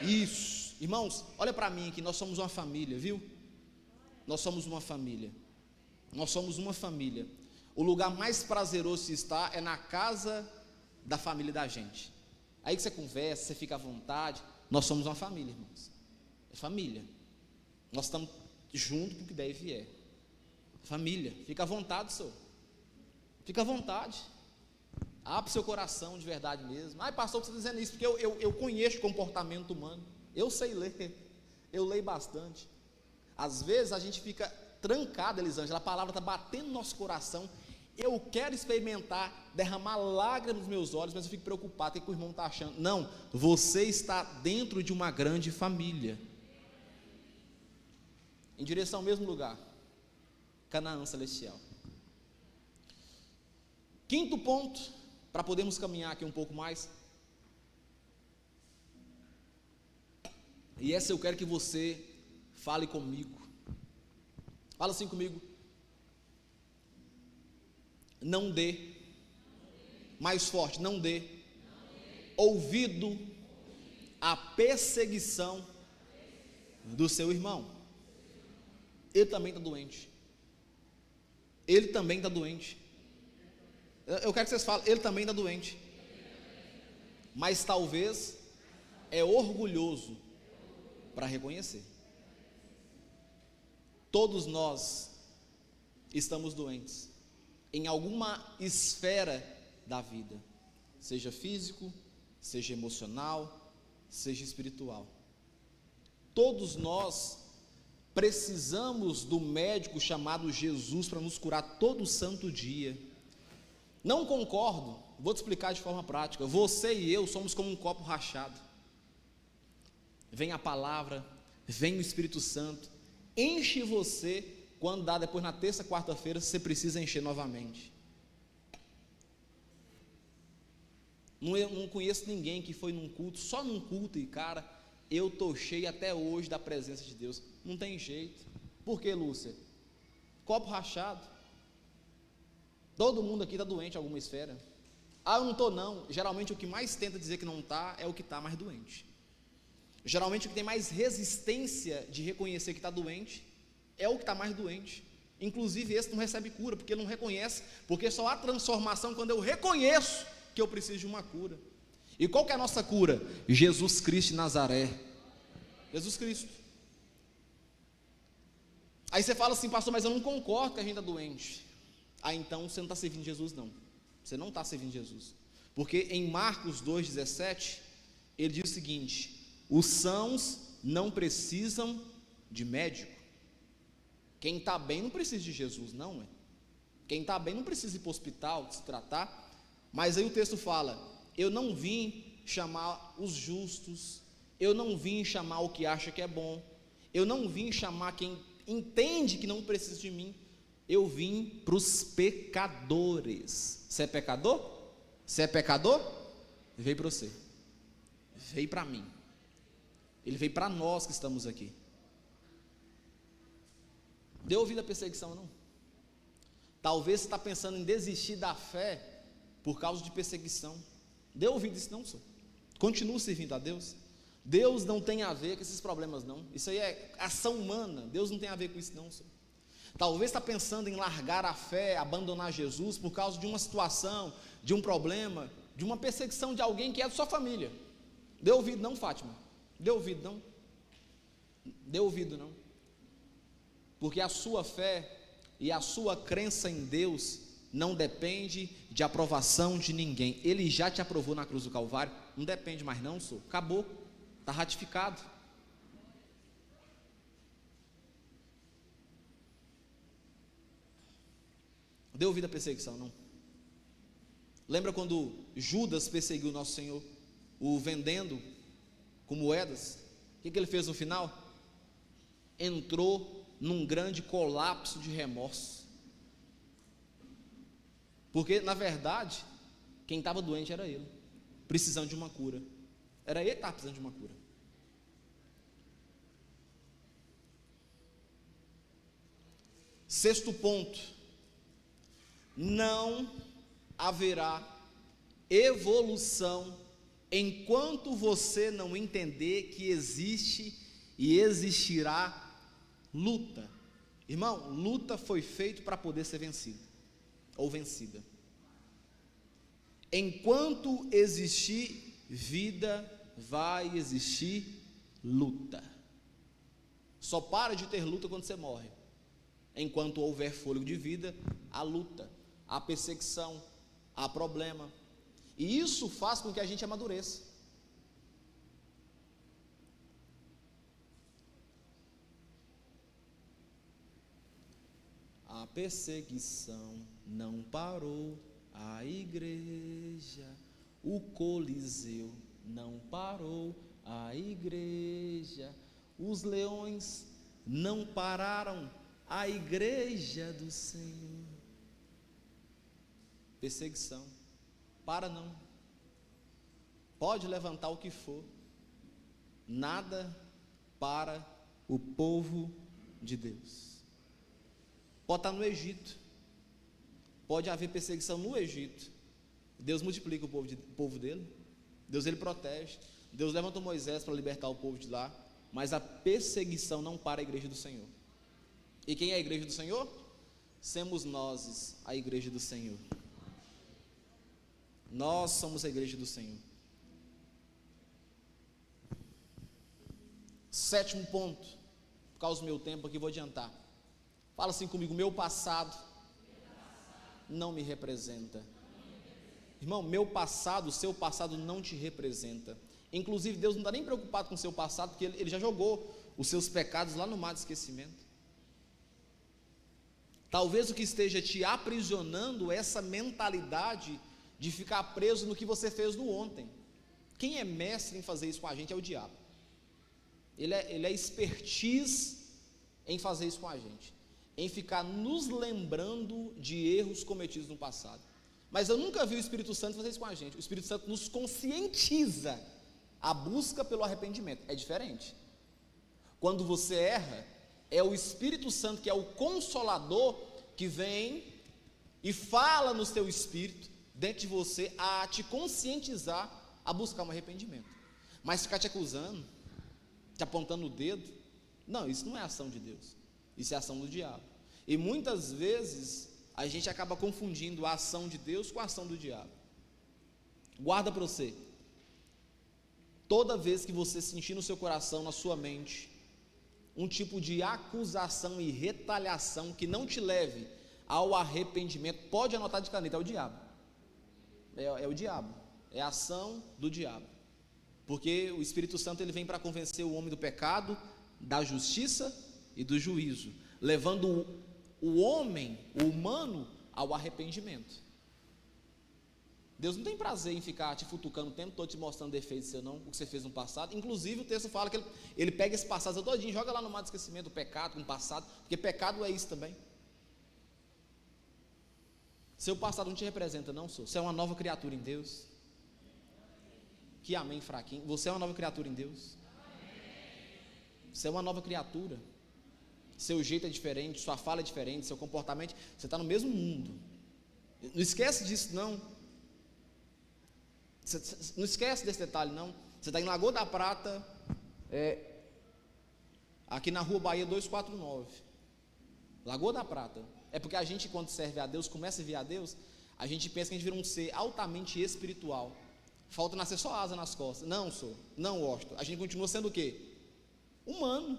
Isso, irmãos, olha para mim aqui, nós somos uma família, viu? Nós somos uma família. Nós somos uma família. O lugar mais prazeroso de estar é na casa da família da gente. Aí que você conversa, você fica à vontade. Nós somos uma família, irmãos. É família. Nós estamos juntos com o que der e vier. Família, fica à vontade, senhor. Fica à vontade. Abre seu coração de verdade mesmo. Ai, pastor, você está dizendo isso porque eu conheço o comportamento humano. Eu sei ler. Eu leio bastante. Às vezes a gente fica trancado, Elisângela, a palavra está batendo no nosso coração. Eu quero experimentar, derramar lágrimas nos meus olhos, mas eu fico preocupado, o que o irmão está achando? Não, você está dentro de uma grande família, em direção ao mesmo lugar, Canaã celestial. Quinto ponto, para podermos caminhar aqui um pouco mais, e essa eu quero que você fale comigo. Fala assim comigo. Não dê, mais forte, não dê ouvido à perseguição do seu irmão. Ele também está doente. Ele também está doente. Eu quero que vocês falem, ele também está doente. Mas talvez é orgulhoso para reconhecer. Todos nós estamos doentes em alguma esfera da vida, seja físico, seja emocional, seja espiritual. Todos nós precisamos do médico chamado Jesus para nos curar todo santo dia. Não concordo, vou te explicar de forma prática. Você e eu somos como um copo rachado. Vem a palavra, vem o Espírito Santo, enche você. Quando dá depois na terça, quarta-feira, você precisa encher novamente. Não conheço ninguém que foi num culto, só num culto, e cara, eu estou cheio até hoje da presença de Deus. Não tem jeito. Por que, Lúcia? Copo rachado. Todo mundo aqui está doente em alguma esfera. Ah, eu não estou não. Geralmente o que mais tenta dizer que não está é o que está mais doente. Geralmente o que tem mais resistência de reconhecer que está doente é o que está mais doente. Inclusive esse não recebe cura, porque ele não reconhece, porque só há transformação quando eu reconheço que eu preciso de uma cura. E qual que é a nossa cura? Jesus Cristo de Nazaré. Jesus Cristo. Aí você fala assim, pastor, mas eu não concordo que a gente está doente. Ah, então você não está servindo Jesus não. Você não está servindo Jesus. Porque em Marcos 2,17, ele diz o seguinte: os sãos não precisam de médico. Quem está bem não precisa de Jesus, não é? Quem está bem não precisa ir para o hospital se tratar. Mas aí o texto fala: eu não vim chamar os justos, eu não vim chamar o que acha que é bom, eu não vim chamar quem entende que não precisa de mim, eu vim para os pecadores. Você é pecador? Você é pecador? Ele veio para você, veio para mim, ele veio para nós que estamos aqui. Deu ouvido à perseguição, não? Talvez você está pensando em desistir da fé por causa de perseguição. Dê ouvido isso não, senhor. Continue servindo a Deus. Deus não tem a ver com esses problemas não. Isso aí é ação humana. Deus não tem a ver com isso não, senhor. Talvez está pensando em largar a fé, abandonar Jesus por causa de uma situação, de um problema, de uma perseguição de alguém que é da sua família. Dê ouvido não, Fátima. Dê ouvido não. Dê ouvido não. Porque a sua fé e a sua crença em Deus não depende de aprovação de ninguém. Ele já te aprovou na cruz do Calvário. Não depende mais não, senhor. Acabou, está ratificado. Deu ouvido à perseguição, não? Lembra quando Judas perseguiu o nosso Senhor, o vendendo com moedas? O que ele fez no final? Entrou num grande colapso de remorso. Porque, na verdade, quem estava doente era ele, precisando de uma cura. Era ele que estava precisando de uma cura. Sexto ponto: não haverá evolução enquanto você não entender que existe e existirá luta. Irmão, luta foi feito para poder ser vencido ou vencida. Enquanto existir vida, vai existir luta. Só para de ter luta quando você morre. Enquanto houver fôlego de vida, há luta, há perseguição, há problema. E isso faz com que a gente amadureça. A perseguição não parou a igreja, o Coliseu não parou a igreja, os leões não pararam a igreja do Senhor. Perseguição, para não, pode levantar o que for, nada para o povo de Deus. Pode estar no Egito, pode haver perseguição no Egito, Deus multiplica o povo dele, Deus ele protege, Deus levanta Moisés para libertar o povo de lá, mas a perseguição não para a igreja do Senhor. E quem é a igreja do Senhor? Somos nós, a igreja do Senhor. Nós somos a igreja do Senhor. Sétimo ponto, por causa do meu tempo aqui, vou adiantar. Fala assim comigo: meu passado não me representa. Irmão, meu passado, o seu passado não te representa. Inclusive Deus não está nem preocupado com o seu passado, porque Ele já jogou os seus pecados lá no mar de esquecimento. Talvez o que esteja te aprisionando é essa mentalidade de ficar preso no que você fez no ontem. Quem é mestre em fazer isso com a gente é o diabo. Ele é expertise em fazer isso com a gente, em ficar nos lembrando de erros cometidos no passado. Mas eu nunca vi o Espírito Santo fazer isso com a gente. O Espírito Santo nos conscientiza a busca pelo arrependimento. É diferente. Quando você erra, é o Espírito Santo, que é o Consolador, que vem e fala no seu espírito, dentro de você, a te conscientizar a buscar um arrependimento. Mas ficar te acusando, te apontando o dedo, não, isso não é ação de Deus, isso é ação do diabo. E muitas vezes a gente acaba confundindo a ação de Deus com a ação do diabo. Guarda para você, toda vez que você sentir no seu coração, na sua mente, um tipo de acusação e retaliação que não te leve ao arrependimento, pode anotar de caneta, é o diabo. É o diabo, é a ação do diabo. Porque o Espírito Santo ele vem para convencer o homem do pecado, da justiça e do juízo, levando o homem, o humano, ao arrependimento. Deus não tem prazer em ficar te futucando o tempo todo, te mostrando defeitos seu não, o que você fez no passado. Inclusive o texto fala que ele pega esse passado todinho, joga lá no mar do esquecimento, o pecado, no passado, porque pecado é isso também. Seu passado não te representa, não, sou. Você é uma nova criatura em Deus. Que amém fraquinho. Você é uma nova criatura em Deus. Você é uma nova criatura. Seu jeito é diferente, sua fala é diferente, seu comportamento, você está no mesmo mundo. Não esquece disso, não. Não esquece desse detalhe, não. Você está em Lagoa da Prata, aqui na rua Bahia 249. Lagoa da Prata. É porque a gente, quando serve a Deus, começa a vir a Deus, a gente pensa que a gente vira um ser altamente espiritual. Falta nascer só asa nas costas. Não, não, Washington. A gente continua sendo o quê? Humano.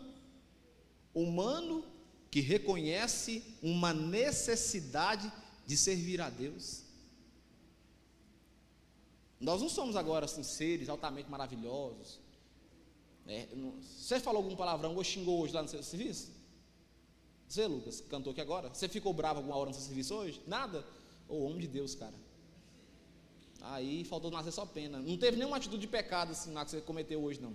Humano que reconhece uma necessidade de servir a Deus. Nós não somos agora assim, seres altamente maravilhosos. Você falou algum palavrão ou xingou hoje lá no seu serviço? Você, Lucas, cantou aqui agora? Você ficou bravo alguma hora no seu serviço hoje? Nada? Ô, homem de Deus, cara. Aí faltou nascer só pena. Não teve nenhuma atitude de pecado assim lá que você cometeu hoje, não.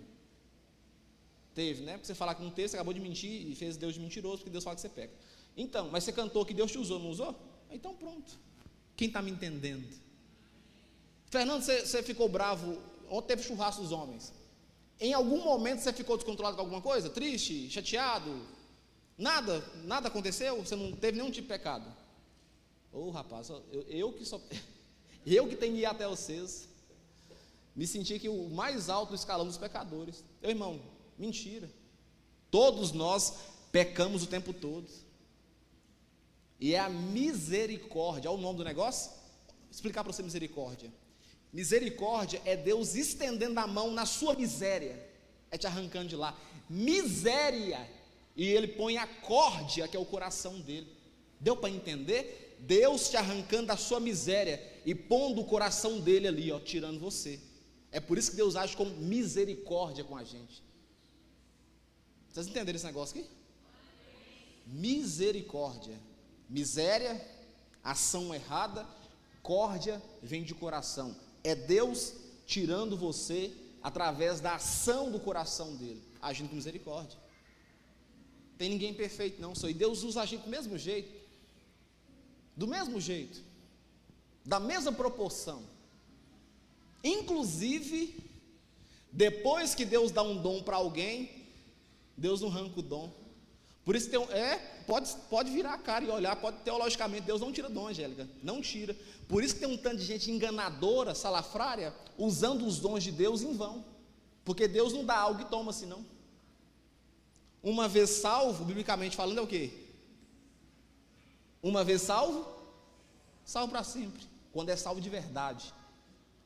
Teve, né? Porque você falar que não teve, você acabou de mentir e fez Deus de mentiroso, porque Deus fala que você peca. Então, mas você cantou que Deus te usou, não usou? Então pronto. Quem está me entendendo? Fernando, você ficou bravo. Ontem teve churrasco dos homens. Em algum momento você ficou descontrolado com alguma coisa? Triste? Chateado? Nada aconteceu? Você não teve nenhum tipo de pecado? Ô rapaz, eu que tenho que ir até vocês. Me senti aqui o mais alto do escalão dos pecadores. Irmão, mentira. Todos nós pecamos o tempo todo. E é a misericórdia. Olha o nome do negócio. Vou explicar para você misericórdia. Misericórdia é Deus estendendo a mão na sua miséria, é te arrancando de lá. Miséria, e Ele põe a córdia, que é o coração dele. Deu para entender? Deus te arrancando da sua miséria e pondo o coração dele ali, ó, tirando você. É por isso que Deus age com misericórdia com a gente. Vocês entenderam esse negócio aqui? Misericórdia. Miséria, ação errada, córdia vem de coração. É Deus tirando você através da ação do coração dele, agindo com misericórdia. Tem ninguém perfeito não, e Deus usa a gente do mesmo jeito, da mesma proporção. Inclusive, depois que Deus dá um dom para alguém, Deus não arranca o dom. Por isso pode virar a cara e olhar, teologicamente, Deus não tira dom, Angélica, não tira. Por isso que tem um tanto de gente enganadora, salafrária, usando os dons de Deus em vão, porque Deus não dá algo e toma assim não. Uma vez salvo, biblicamente falando, é o quê? Uma vez salvo, salvo para sempre. Quando é salvo de verdade,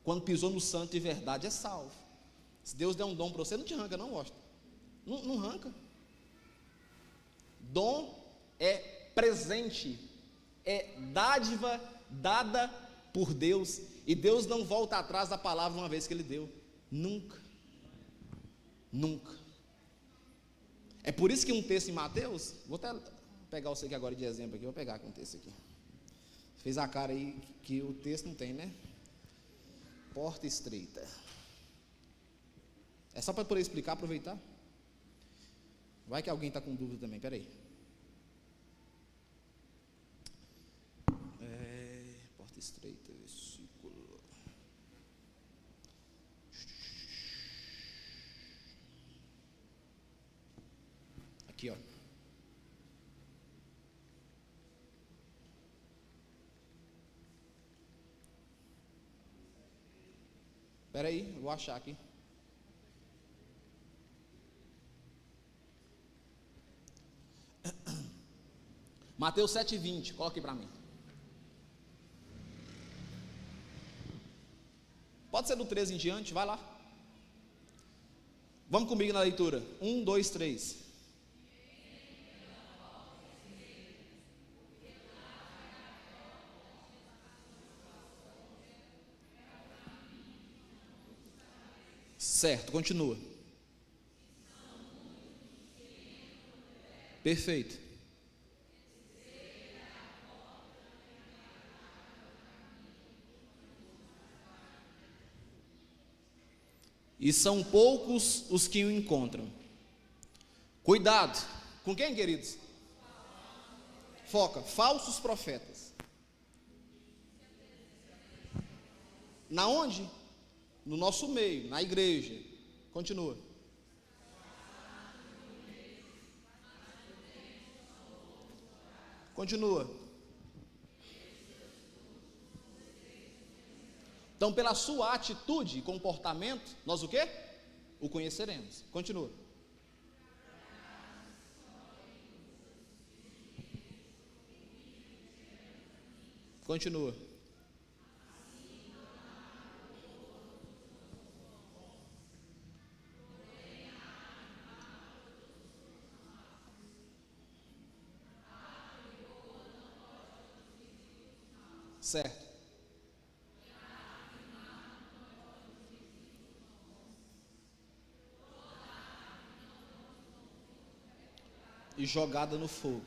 quando pisou no santo de verdade, é salvo. Se Deus der um dom para você, não te arranca não, Washington. Não arranca. Dom é presente, é dádiva dada por Deus, e Deus não volta atrás da palavra uma vez que Ele deu, nunca. É por isso que um texto em Mateus, vou até pegar você aqui agora de exemplo, vou pegar aqui um texto aqui, fez a cara aí que o texto não tem, né? Porta estreita, é só para poder explicar, aproveitar. Vai que alguém está com dúvida também, peraí. estreita, versículo. Aqui, ó. Espera aí, eu vou achar aqui. Mateus 7,20, coloque para mim. Pode ser do 13 em diante, vai lá. Vamos comigo na leitura. 1, 2, 3. Certo, continua. Perfeito. E são poucos os que o encontram. Cuidado. Com quem, queridos? Foca. Falsos profetas. Na onde? No nosso meio, na igreja. Continua. Continua. Então, pela sua atitude e comportamento, nós o quê? O conheceremos. Continua. Continua. Certo. E jogada no fogo.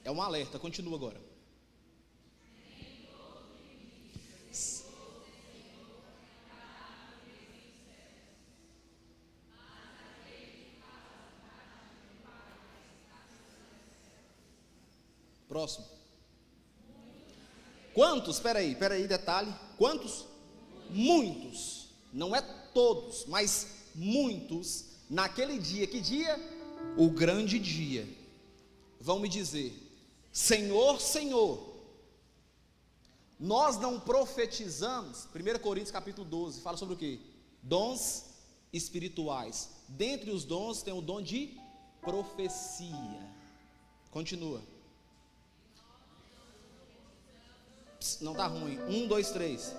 É um alerta, continua agora. Próximo. Quantos? Espera aí, detalhe. Quantos? Muitos. Não é todos, mas muitos. Naquele dia, que dia? O grande dia. Vão me dizer: Senhor, Senhor, nós não profetizamos. 1 Coríntios capítulo 12, fala sobre o quê? Dons espirituais. Dentre os dons tem o dom de profecia. Continua. Não está ruim. 1, 2, 3.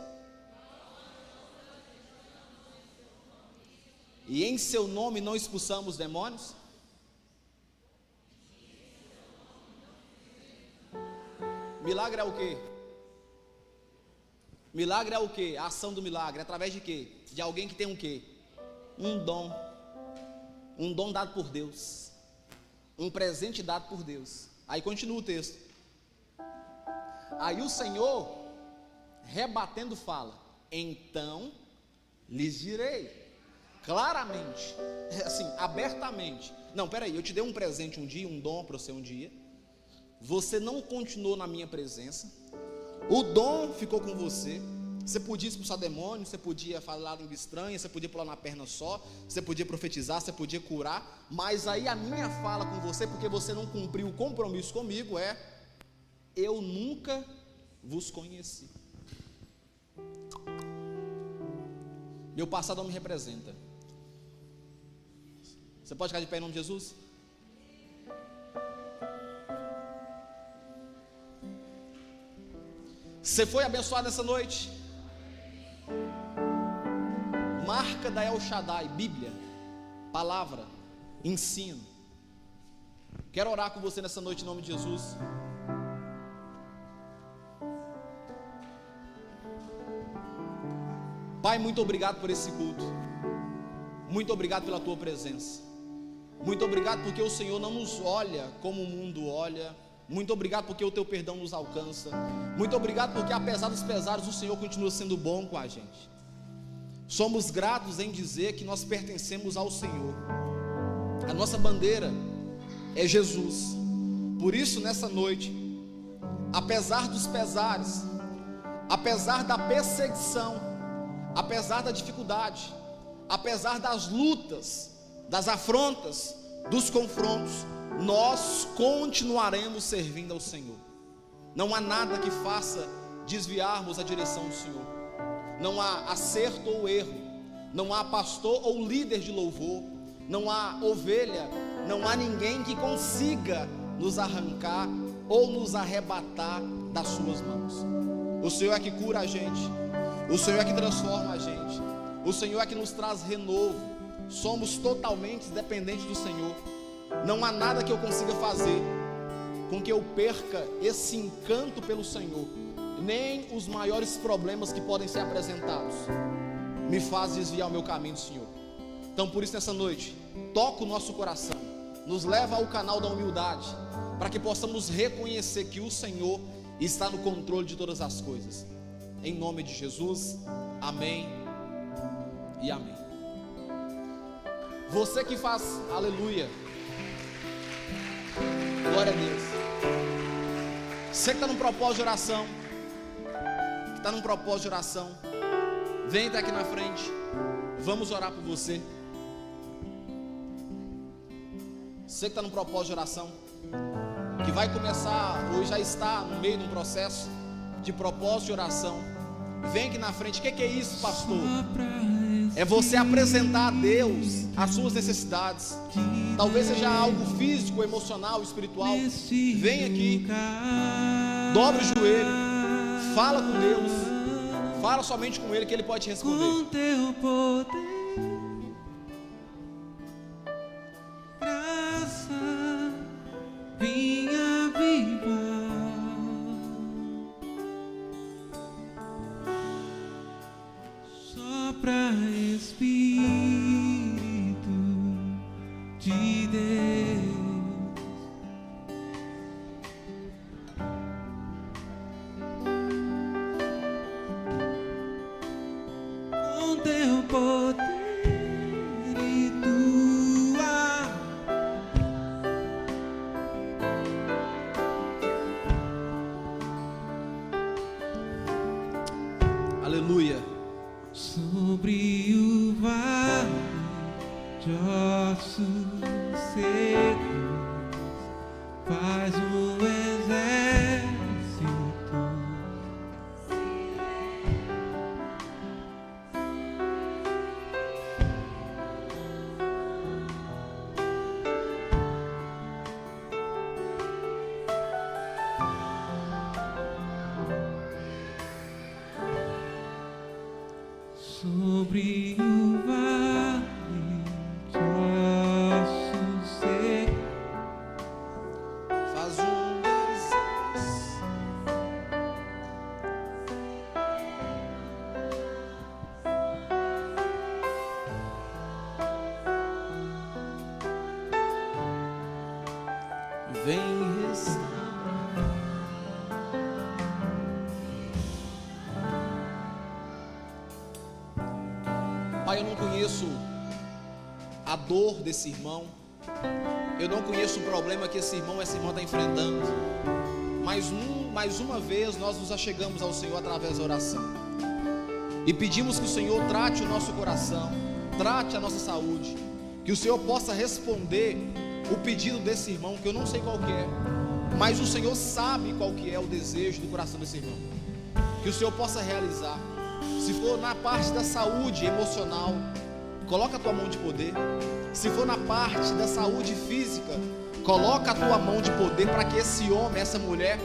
E em seu nome não expulsamos demônios? Milagre é o quê? Milagre é o quê? A ação do milagre, através de quê? De alguém que tem um quê? Um dom. Um dom dado por Deus. Um presente dado por Deus. Aí continua o texto. Aí o Senhor, rebatendo, fala: então lhes direi claramente, assim, abertamente. Não, peraí, eu te dei um presente um dia, um dom para você um dia. Você não continuou na minha presença. O dom ficou com você. Você podia expulsar demônios, você podia falar língua estranha, você podia pular na perna só, você podia profetizar, você podia curar. Mas aí a minha fala com você, porque você não cumpriu o compromisso comigo, é: eu nunca vos conheci. Meu passado não me representa. Você pode ficar de pé em nome de Jesus? Você foi abençoado nessa noite? Marca da El Shaddai, Bíblia, palavra, ensino. Quero orar com você nessa noite em nome de Jesus. Pai, muito obrigado por esse culto. Muito obrigado pela tua presença. Muito obrigado porque o Senhor não nos olha como o mundo olha. Muito obrigado porque o teu perdão nos alcança. Muito obrigado porque apesar dos pesares o Senhor continua sendo bom com a gente. Somos gratos em dizer que nós pertencemos ao Senhor. A nossa bandeira é Jesus. Por isso, nessa noite, apesar dos pesares, apesar da perseguição, apesar da dificuldade, apesar das lutas, das afrontas, dos confrontos, nós continuaremos servindo ao Senhor. Não há nada que faça desviarmos a direção do Senhor. Não há acerto ou erro, não há pastor ou líder de louvor, não há ovelha, não há ninguém que consiga nos arrancar ou nos arrebatar das suas mãos. O Senhor é que cura a gente, o Senhor é que transforma a gente, o Senhor é que nos traz renovo. Somos totalmente dependentes do Senhor. Não há nada que eu consiga fazer com que eu perca esse encanto pelo Senhor. Nem os maiores problemas que podem ser apresentados me faz desviar o meu caminho do Senhor. Então, por isso, nessa noite, toca o nosso coração, nos leva ao canal da humildade, para que possamos reconhecer que o Senhor está no controle de todas as coisas. Em nome de Jesus, amém e amém. Você que faz aleluia, glória a Deus. Você que está num propósito de oração, vem até aqui na frente, vamos orar por você. Você que está num propósito de oração, que vai começar, ou já está no meio de um processo de propósito de oração, vem aqui na frente. O que é isso, pastor? É você apresentar a Deus as suas necessidades. Talvez seja algo físico, emocional, espiritual. Vem aqui, dobre o joelho, fala com Deus, fala somente com Ele, que Ele pode te responder. Com teu poder, graça, vinha viva, sopra Espírito de Deus. Com teu poder e tua Aleluia. sobre o vale de ossos secos faz um exército. Sobre o vale de ossos secos Faz um exército. Vem restaurar. Pai, eu não conheço a dor desse irmão, eu não conheço o problema que esse irmão, essa irmã está enfrentando, mais uma vez nós nos achegamos ao Senhor através da oração e pedimos que o Senhor trate o nosso coração, trate a nossa saúde, que o Senhor possa responder o pedido desse irmão, que eu não sei qual que é, mas o Senhor sabe qual que é o desejo do coração desse irmão, que o Senhor possa realizar. Se for na parte da saúde emocional, coloca a tua mão de poder. Se for na parte da saúde física, coloca a tua mão de poder, para que esse homem, essa mulher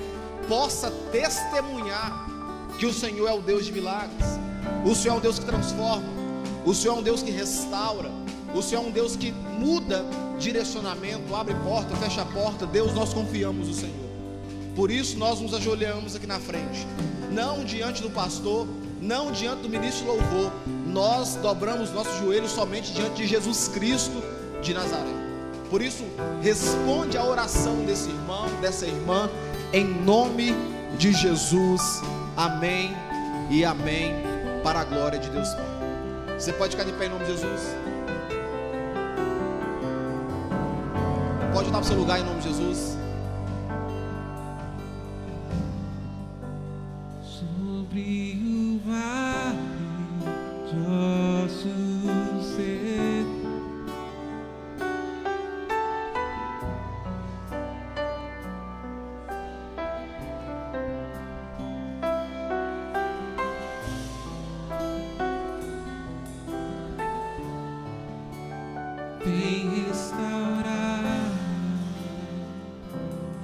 possa testemunhar que o Senhor é o Deus de milagres, o Senhor é um Deus que transforma, o Senhor é um Deus que restaura, o Senhor é um Deus que muda direcionamento, abre porta, fecha a porta. Deus, nós confiamos no Senhor. Por isso nós nos ajoelhamos aqui na frente, não diante do pastor, não diante do ministro louvor, nós dobramos nossos joelhos somente diante de Jesus Cristo de Nazaré. Por isso, responde a oração desse irmão, dessa irmã, em nome de Jesus, amém e amém, para a glória de Deus Pai. Você pode ficar de pé em nome de Jesus? Pode voltar para o seu lugar em nome de Jesus. sobre o vale de ossos secos. Vem restaurar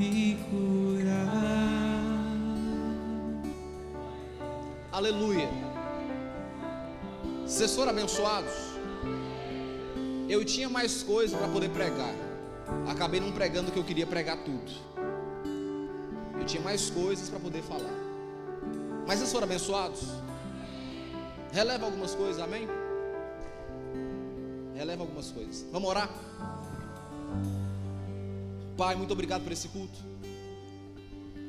e curar. Aleluia. Vocês foram abençoados? Eu tinha mais coisas para poder pregar. Acabei não pregando o que eu queria pregar tudo. Eu tinha mais coisas para poder falar. Mas vocês foram abençoados? Releva algumas coisas, amém? Releva algumas coisas. Vamos orar? Pai, muito obrigado por esse culto.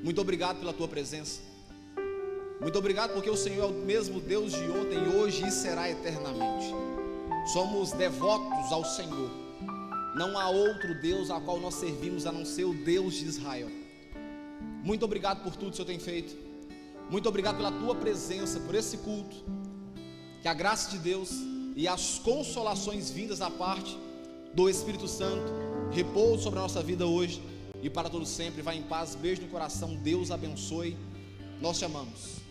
Muito obrigado pela tua presença. Muito obrigado porque o Senhor é o mesmo Deus de ontem, hoje e será eternamente. Somos devotos ao Senhor. Não há outro Deus a qual nós servimos a não ser o Deus de Israel. Muito obrigado por tudo que o Senhor tem feito. Muito obrigado pela tua presença, por esse culto. Que a graça de Deus e as consolações vindas da parte do Espírito Santo repousem sobre a nossa vida hoje e para todo sempre. Vai em paz, beijo no coração, Deus abençoe. Nós te amamos.